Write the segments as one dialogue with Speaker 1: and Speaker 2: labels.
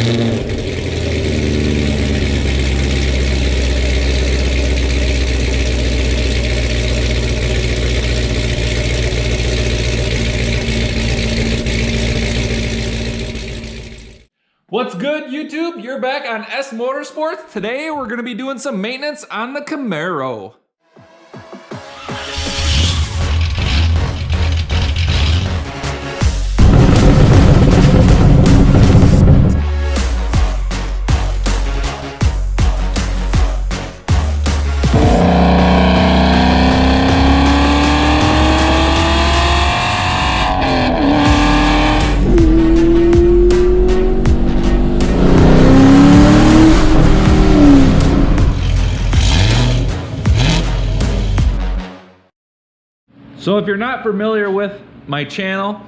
Speaker 1: What's good, YouTube? You're back on S Motorsports. Today we're going to be doing some maintenance on the Camaro. So if you're not familiar with my channel,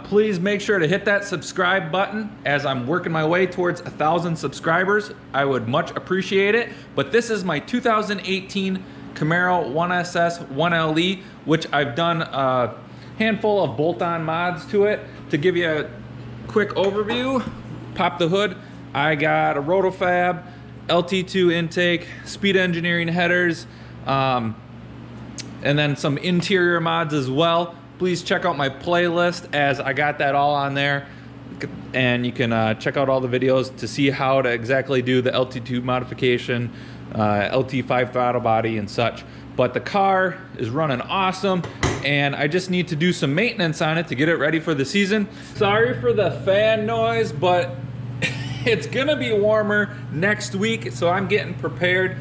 Speaker 1: please make sure to hit that subscribe button as I'm working my way towards 1,000 subscribers. I would much appreciate it. But this is my 2018 Camaro 1SS 1LE, which I've done a handful of bolt-on mods to it. To give you a quick overview, pop the hood. I got a Rotofab, LT2 Intake, speed engineering headers, and then some interior mods as well. Please check out my playlist as I got that all on there. And you can check out all the videos to see how to exactly do the LT2 modification, LT5 Throttle Body and such. But the car is running awesome and I just need to do some maintenance on it to get it ready for the season. Sorry for the fan noise, but it's gonna be warmer next week, so I'm getting prepared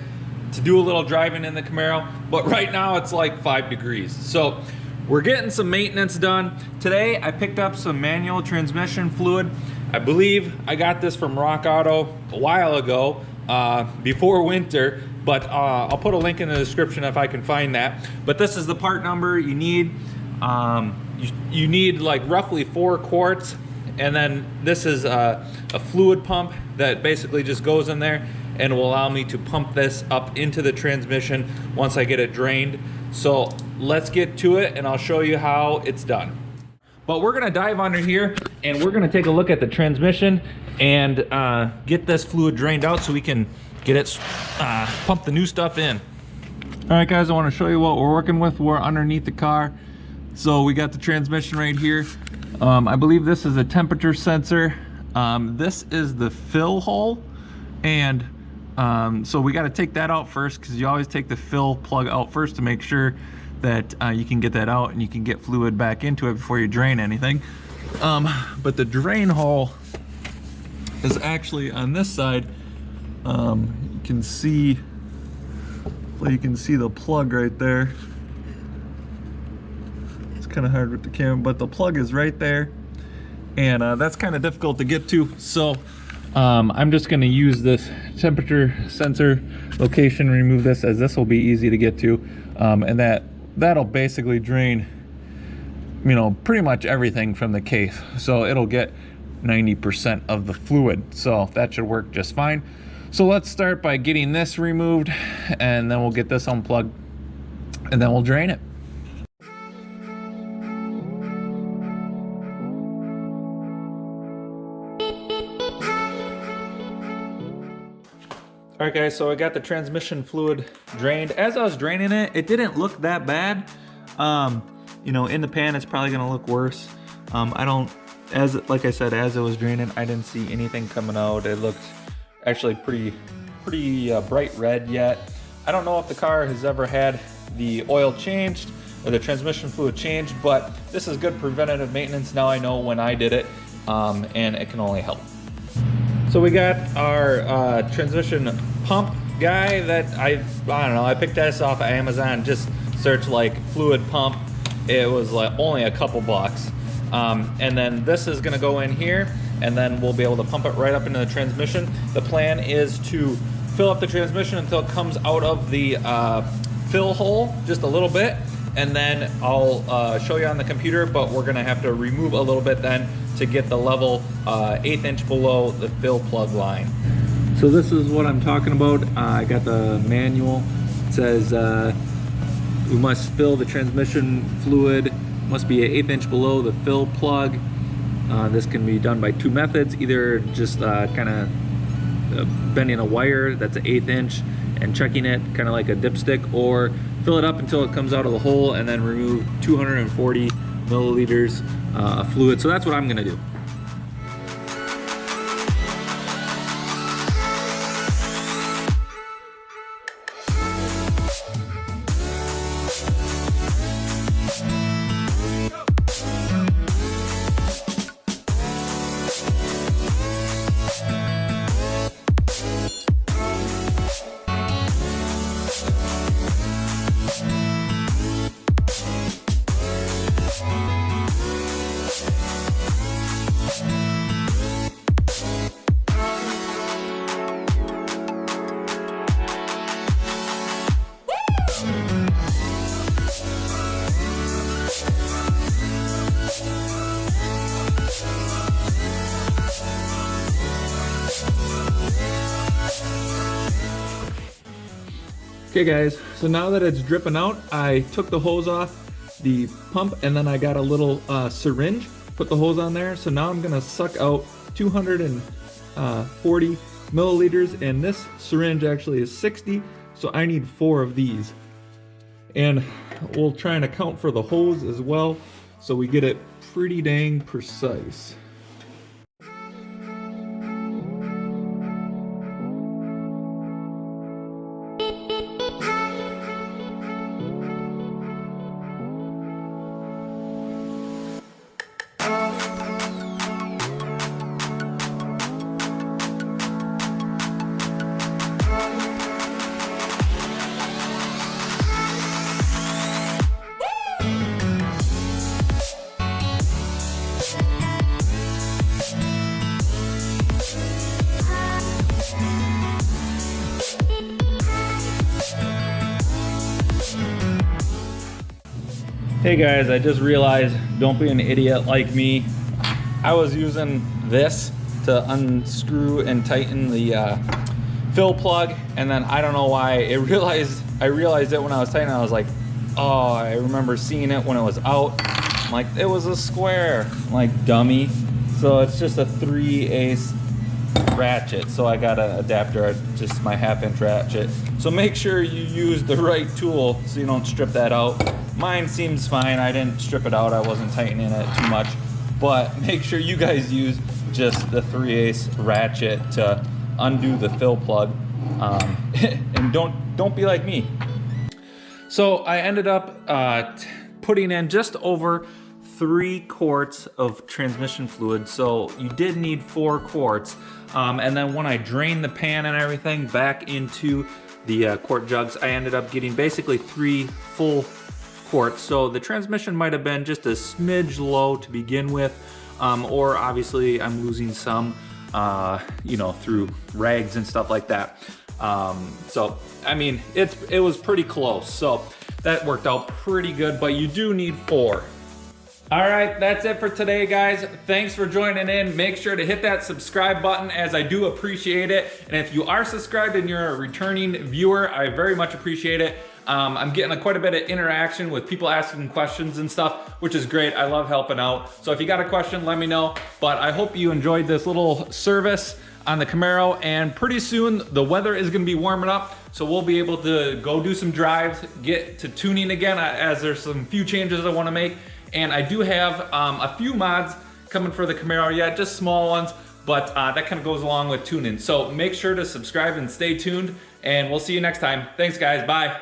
Speaker 1: to do a little driving in the Camaro, but right now it's like 5 degrees. So we're getting some maintenance done. Today I picked up some manual transmission fluid. I believe I got this from Rock Auto a while ago, before winter, but I'll put a link in the description if I can find that. But this is the part number you need. You need like roughly 4 quarts, and then this is a fluid pump that basically just goes in there and will allow me to pump this up into the transmission once I get it drained. So let's get to it and I'll show you how it's done. But we're gonna dive under here and we're gonna take a look at the transmission and get this fluid drained out so we can get it, pump the new stuff in. All right guys, I wanna show you what we're working with. We're underneath the car. So we got the transmission right here. I believe this is a temperature sensor. This is the fill hole, and so we got to take that out first, because you always take the fill plug out first to make sure that you can get that out and you can get fluid back into it before you drain anything. But the drain hole is actually on this side. You can see the plug right there. It's kind of hard with the camera, but the plug is right there, and that's kind of difficult to get to. So I'm just going to use this temperature sensor location, remove this, as this will be easy to get to, and that'll basically drain, you know, pretty much everything from the case. So it'll get 90% of the fluid, so that should work just fine. So let's start by getting this removed, and then we'll get this unplugged, and then we'll drain it. All right guys, so I got the transmission fluid drained. As I was draining it, it didn't look that bad. You know, in the pan, it's probably gonna look worse. Like I said, as it was draining, I didn't see anything coming out. It looked actually pretty bright red yet. I don't know if the car has ever had the oil changed or the transmission fluid changed, but this is good preventative maintenance. Now I know when I did it, and it can only help. So we got our transmission pump guy that I don't know, I picked this off of Amazon, just searched like fluid pump. It was like only a couple bucks. And then this is gonna go in here, and then we'll be able to pump it right up into the transmission. The plan is to fill up the transmission until it comes out of the fill hole just a little bit, and then I'll show you on the computer, but we're gonna have to remove a little bit then to get the level 1/8 inch below the fill plug line. So this is what I'm talking about. I got the manual. It says we must fill the transmission fluid, must be 1/8 inch below the fill plug. This can be done by two methods, either just kind of bending a wire that's an 1/8 inch and checking it kind of like a dipstick, or fill it up until it comes out of the hole and then remove 240 milliliters of fluid. So that's what I'm gonna do. Okay guys, so now that it's dripping out, I took the hose off the pump and then I got a little syringe, put the hose on there. So now I'm gonna suck out 240 milliliters, and this syringe actually is 60, so I need 4 of these. And we'll try and account for the hose as well, so we get it pretty dang precise. Hey guys, I just realized, don't be an idiot like me. I was using this to unscrew and tighten the fill plug, and then I don't know why I realized it when I was tightening. I was like, oh, I remember seeing it when it was out. I'm like, it was a square. I'm like, dummy. So it's just a 3/8 ratchet. So I got an adapter, just my 1/2 inch ratchet. So make sure you use the right tool so you don't strip that out. Mine seems fine. I didn't strip it out. I wasn't tightening it too much. But make sure you guys use just the 3/8 ratchet to undo the fill plug. And don't be like me. So I ended up putting in just over 3 quarts of transmission fluid. So you did need 4 quarts. And then when I drained the pan and everything back into the quart jugs, I ended up getting basically 3 full quarts. So the transmission might have been just a smidge low to begin with, or obviously I'm losing some, you know, through rags and stuff like that. So I mean, it was pretty close. So that worked out pretty good, but you do need 4. All right, that's it for today, guys. Thanks for joining in. Make sure to hit that subscribe button, as I do appreciate it. And if you are subscribed and you're a returning viewer, I very much appreciate it. I'm getting quite a bit of interaction with people asking questions and stuff, which is great. I love helping out. So if you got a question, let me know. But I hope you enjoyed this little service on the Camaro, and pretty soon the weather is gonna be warming up, so we'll be able to go do some drives, get to tuning again, as there's some few changes I wanna make. And I do have a few mods coming for the Camaro yet, just small ones, but that kind of goes along with tuning. So make sure to subscribe and stay tuned, and we'll see you next time. Thanks guys, bye.